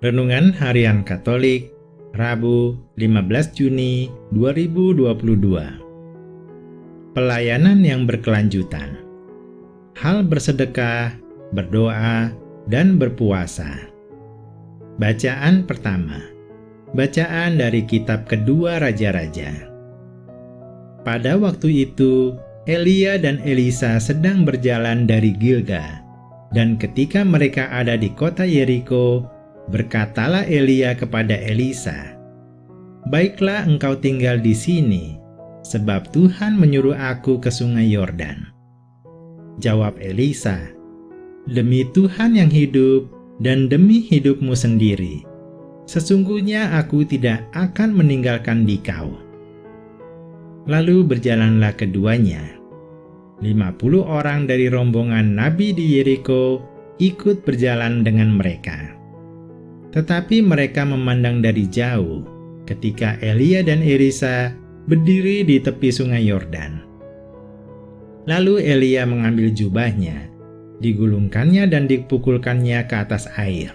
Renungan Harian Katolik, Rabu 15 Juni 2022. Pelayanan yang berkelanjutan. Hal bersedekah, berdoa, dan berpuasa. Bacaan pertama. Bacaan dari kitab kedua Raja-Raja. Pada waktu itu, Elia dan Elisa sedang berjalan dari Gilgal, dan ketika mereka ada di kota Yeriko, berkatalah Elia kepada Elisa, "Baiklah engkau tinggal di sini, sebab Tuhan menyuruh aku ke sungai Yordan." Jawab Elisa, "Demi Tuhan yang hidup dan demi hidupmu sendiri, sesungguhnya aku tidak akan meninggalkan dikau." Lalu berjalanlah keduanya. 50 orang dari rombongan Nabi di Yeriko ikut berjalan dengan mereka. Tetapi mereka memandang dari jauh ketika Elia dan Elisa berdiri di tepi sungai Yordan. Lalu Elia mengambil jubahnya, digulungkannya dan dipukulkannya ke atas air.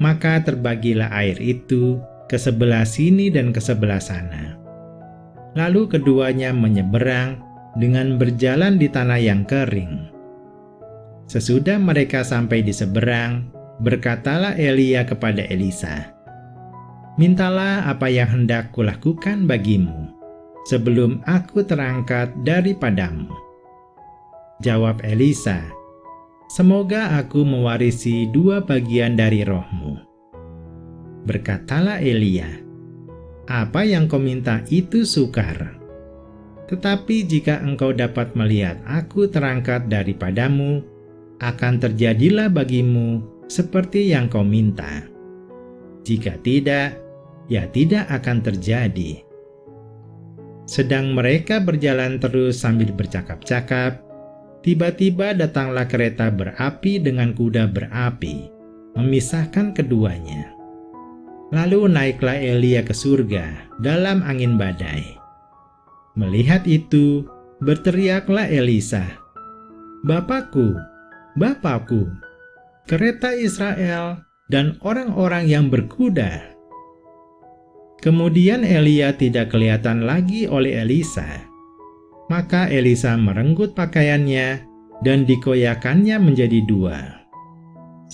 Maka terbagilah air itu ke sebelah sini dan ke sebelah sana. Lalu keduanya menyeberang dengan berjalan di tanah yang kering. Sesudah mereka sampai di seberang, berkatalah Elia kepada Elisa, "Mintalah apa yang hendak kulakukan bagimu, sebelum aku terangkat daripadamu." Jawab Elisa, "Semoga aku mewarisi 2 bagian dari rohmu." Berkatalah Elia, "Apa yang kau minta itu sukar. Tetapi jika engkau dapat melihat aku terangkat daripadamu, akan terjadilah bagimu seperti yang kau minta. Jika tidak, ya tidak akan terjadi." Sedang mereka berjalan terus sambil bercakap-cakap, tiba-tiba datanglah kereta berapi dengan kuda berapi, memisahkan keduanya. Lalu naiklah Elia ke surga dalam angin badai. Melihat itu, berteriaklah Elisa, "Bapakku, Bapakku, kereta Israel dan orang-orang yang berkuda." Kemudian Elia tidak kelihatan lagi oleh Elisa. Maka Elisa merenggut pakaiannya dan dikoyakannya menjadi 2.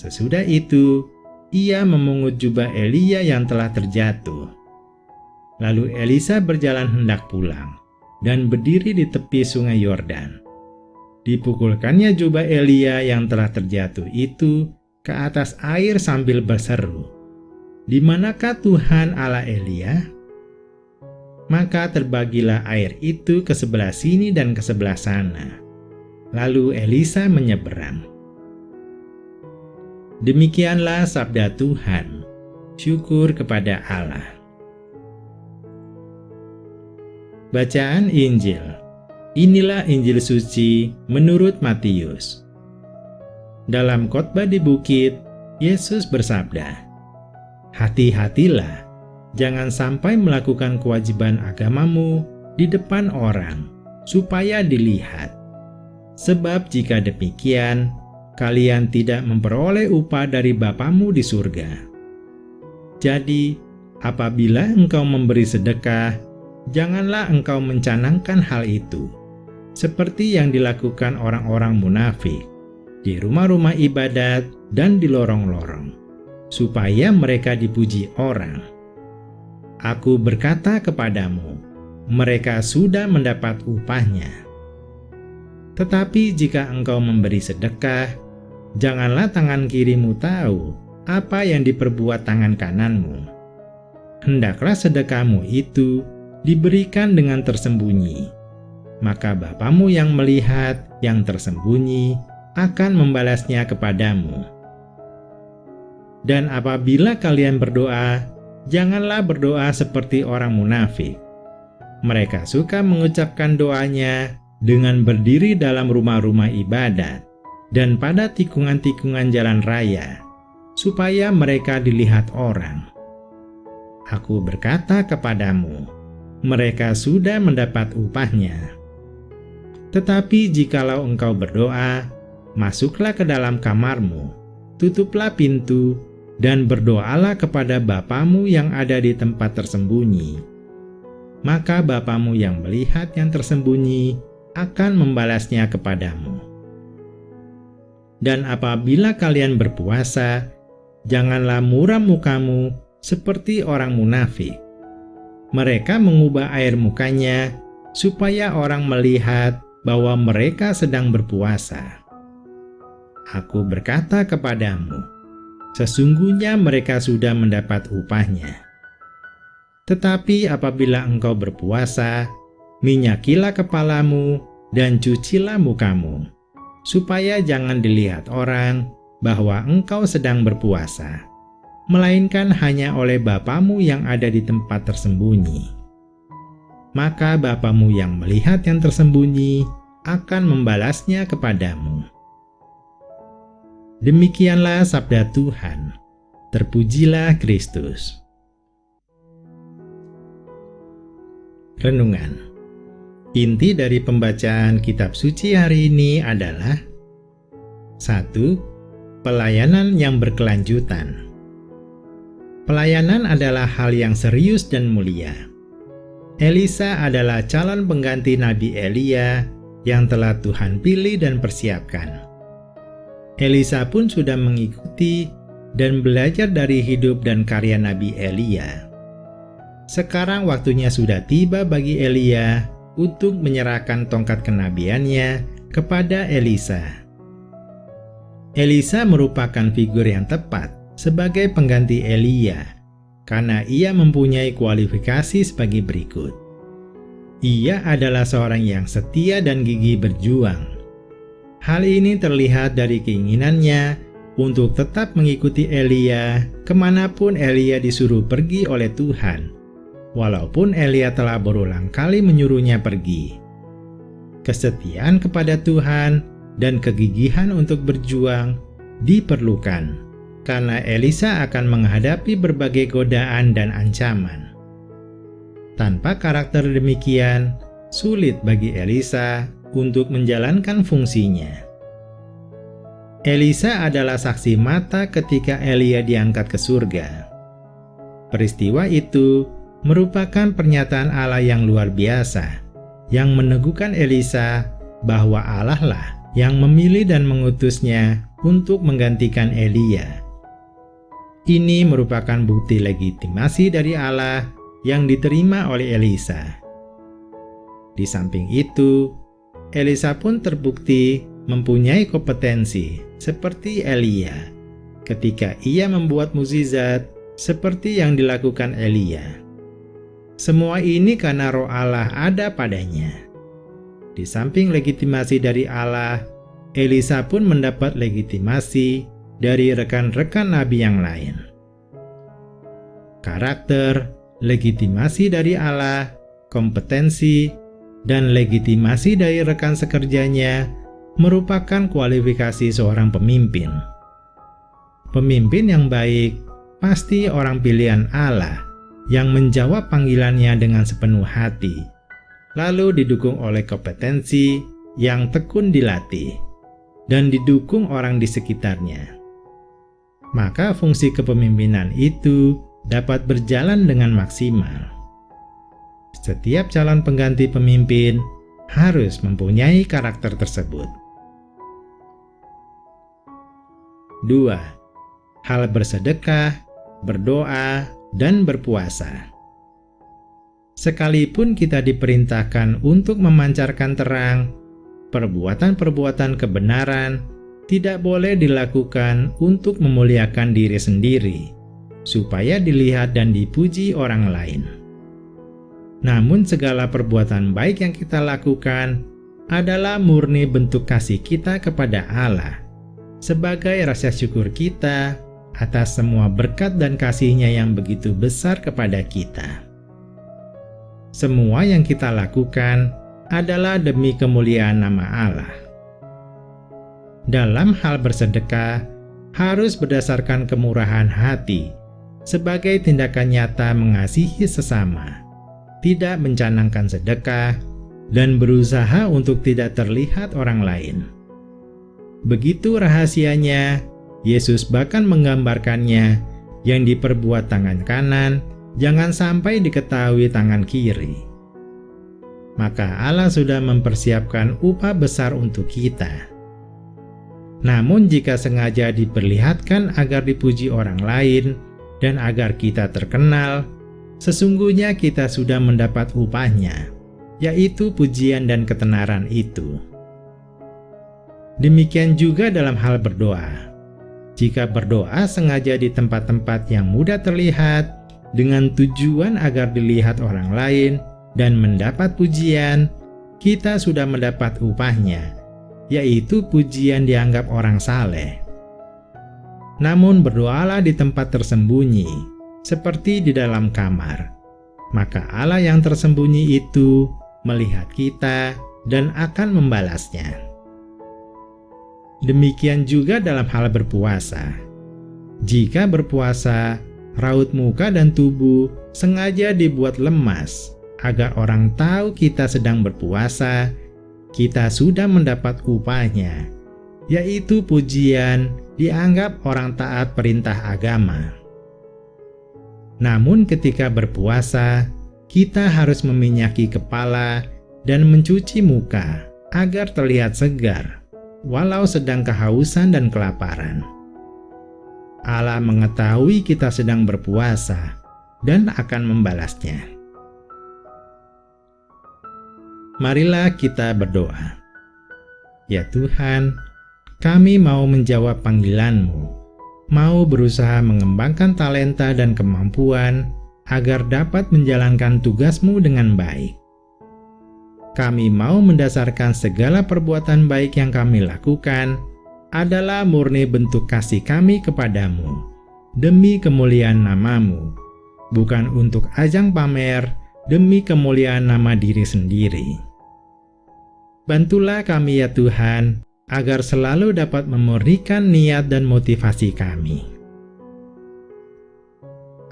Sesudah itu, ia memungut jubah Elia yang telah terjatuh. Lalu Elisa berjalan hendak pulang dan berdiri di tepi sungai Yordan. Dipukulkannya jubah Elia yang telah terjatuh itu ke atas air sambil berseru, "Di manakah Tuhan Allah Elia?" Maka terbagilah air itu ke sebelah sini dan ke sebelah sana. Lalu Elisa menyeberang. Demikianlah sabda Tuhan. Syukur kepada Allah. Bacaan Injil. Inilah Injil suci menurut Matius. Dalam khotbah di bukit, Yesus bersabda, "Hati-hatilah, jangan sampai melakukan kewajiban agamamu di depan orang, supaya dilihat. Sebab jika demikian, kalian tidak memperoleh upah dari Bapamu di surga. Jadi, apabila engkau memberi sedekah, janganlah engkau mencanangkan hal itu, seperti yang dilakukan orang-orang munafik di rumah-rumah ibadat dan di lorong-lorong, supaya mereka dipuji orang. Aku berkata kepadamu, mereka sudah mendapat upahnya. Tetapi jika engkau memberi sedekah, janganlah tangan kirimu tahu apa yang diperbuat tangan kananmu. Hendaklah sedekahmu itu diberikan dengan tersembunyi, maka Bapamu yang melihat yang tersembunyi akan membalasnya kepadamu. Dan apabila kalian berdoa, janganlah berdoa seperti orang munafik. Mereka suka mengucapkan doanya dengan berdiri dalam rumah-rumah ibadat dan pada tikungan-tikungan jalan raya, supaya mereka dilihat orang. Aku berkata kepadamu, mereka sudah mendapat upahnya. Tetapi jikalau engkau berdoa, masuklah ke dalam kamarmu, tutuplah pintu, dan berdoalah kepada Bapamu yang ada di tempat tersembunyi. Maka Bapamu yang melihat yang tersembunyi akan membalasnya kepadamu. Dan apabila kalian berpuasa, janganlah muram mukamu seperti orang munafik. Mereka mengubah air mukanya supaya orang melihat bahwa mereka sedang berpuasa. Aku berkata kepadamu, sesungguhnya mereka sudah mendapat upahnya. Tetapi apabila engkau berpuasa, minyakilah kepalamu dan cucilah mukamu, supaya jangan dilihat orang bahwa engkau sedang berpuasa, melainkan hanya oleh Bapamu yang ada di tempat tersembunyi. Maka Bapamu yang melihat yang tersembunyi akan membalasnya kepadamu. Demikianlah sabda Tuhan. Terpujilah Kristus. Renungan. Inti dari pembacaan kitab suci hari ini adalah 1. Pelayanan yang berkelanjutan. Pelayanan adalah hal yang serius dan mulia. Elisa adalah calon pengganti Nabi Elia yang telah Tuhan pilih dan persiapkan. Elisa pun sudah mengikuti dan belajar dari hidup dan karya Nabi Elia. Sekarang waktunya sudah tiba bagi Elia untuk menyerahkan tongkat kenabiannya kepada Elisa. Elisa merupakan figur yang tepat sebagai pengganti Elia, karena ia mempunyai kualifikasi sebagai berikut. Ia adalah seorang yang setia dan gigih berjuang. Hal ini terlihat dari keinginannya untuk tetap mengikuti Elia kemanapun Elia disuruh pergi oleh Tuhan, walaupun Elia telah berulang kali menyuruhnya pergi. Kesetiaan kepada Tuhan dan kegigihan untuk berjuang diperlukan, karena Elisa akan menghadapi berbagai godaan dan ancaman. Tanpa karakter demikian, sulit bagi Elisa untuk menjalankan fungsinya. Elisa adalah saksi mata ketika Elia diangkat ke surga. Peristiwa itu merupakan pernyataan Allah yang luar biasa, yang meneguhkan Elisa bahwa Allah lah yang memilih dan mengutusnya untuk menggantikan Elia. Ini merupakan bukti legitimasi dari Allah yang diterima oleh Elisa. Di samping itu, Elisa pun terbukti mempunyai kompetensi seperti Elia ketika ia membuat mukjizat seperti yang dilakukan Elia. Semua ini karena Roh Allah ada padanya. Di samping legitimasi dari Allah, Elisa pun mendapat legitimasi dari rekan-rekan nabi yang lain. Karakter, legitimasi dari Allah, kompetensi, dan legitimasi dari rekan sekerjanya merupakan kualifikasi seorang pemimpin. Pemimpin yang baik pasti orang pilihan Allah yang menjawab panggilannya dengan sepenuh hati, lalu didukung oleh kompetensi yang tekun dilatih, dan didukung orang di sekitarnya. Maka fungsi kepemimpinan itu dapat berjalan dengan maksimal. Setiap calon pengganti pemimpin harus mempunyai karakter tersebut. 2. Hal bersedekah, berdoa, dan berpuasa. Sekalipun kita diperintahkan untuk memancarkan terang, perbuatan-perbuatan kebenaran tidak boleh dilakukan untuk memuliakan diri sendiri, supaya dilihat dan dipuji orang lain. Namun segala perbuatan baik yang kita lakukan adalah murni bentuk kasih kita kepada Allah, sebagai rasa syukur kita atas semua berkat dan kasih-Nya yang begitu besar kepada kita. Semua yang kita lakukan adalah demi kemuliaan nama Allah. Dalam hal bersedekah, harus berdasarkan kemurahan hati, sebagai tindakan nyata mengasihi sesama, tidak mencanangkan sedekah, dan berusaha untuk tidak terlihat orang lain. Begitu rahasianya, Yesus bahkan menggambarkannya yang diperbuat tangan kanan jangan sampai diketahui tangan kiri. Maka Allah sudah mempersiapkan upah besar untuk kita. Namun jika sengaja diperlihatkan agar dipuji orang lain dan agar kita terkenal, sesungguhnya kita sudah mendapat upahnya, yaitu pujian dan ketenaran itu. Demikian juga dalam hal berdoa. Jika berdoa sengaja di tempat-tempat yang mudah terlihat dengan tujuan agar dilihat orang lain dan mendapat pujian, kita sudah mendapat upahnya, yaitu pujian dianggap orang saleh. Namun berdoalah di tempat tersembunyi, seperti di dalam kamar. Maka Allah yang tersembunyi itu melihat kita dan akan membalasnya. Demikian juga dalam hal berpuasa. Jika berpuasa, raut muka dan tubuh sengaja dibuat lemas agar orang tahu kita sedang berpuasa, kita sudah mendapat upahnya, yaitu pujian dianggap orang taat perintah agama. Namun ketika berpuasa, kita harus meminyaki kepala dan mencuci muka agar terlihat segar, walau sedang kehausan dan kelaparan. Allah mengetahui kita sedang berpuasa dan akan membalasnya. Marilah kita berdoa. Ya Tuhan, kami mau menjawab panggilan-Mu, mau berusaha mengembangkan talenta dan kemampuan agar dapat menjalankan tugas-Mu dengan baik. Kami mau mendasarkan segala perbuatan baik yang kami lakukan adalah murni bentuk kasih kami kepadamu, demi kemuliaan nama-Mu, bukan untuk ajang pamer demi kemuliaan nama diri sendiri. Bantulah kami ya Tuhan, agar selalu dapat memurnikan niat dan motivasi kami.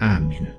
Amin.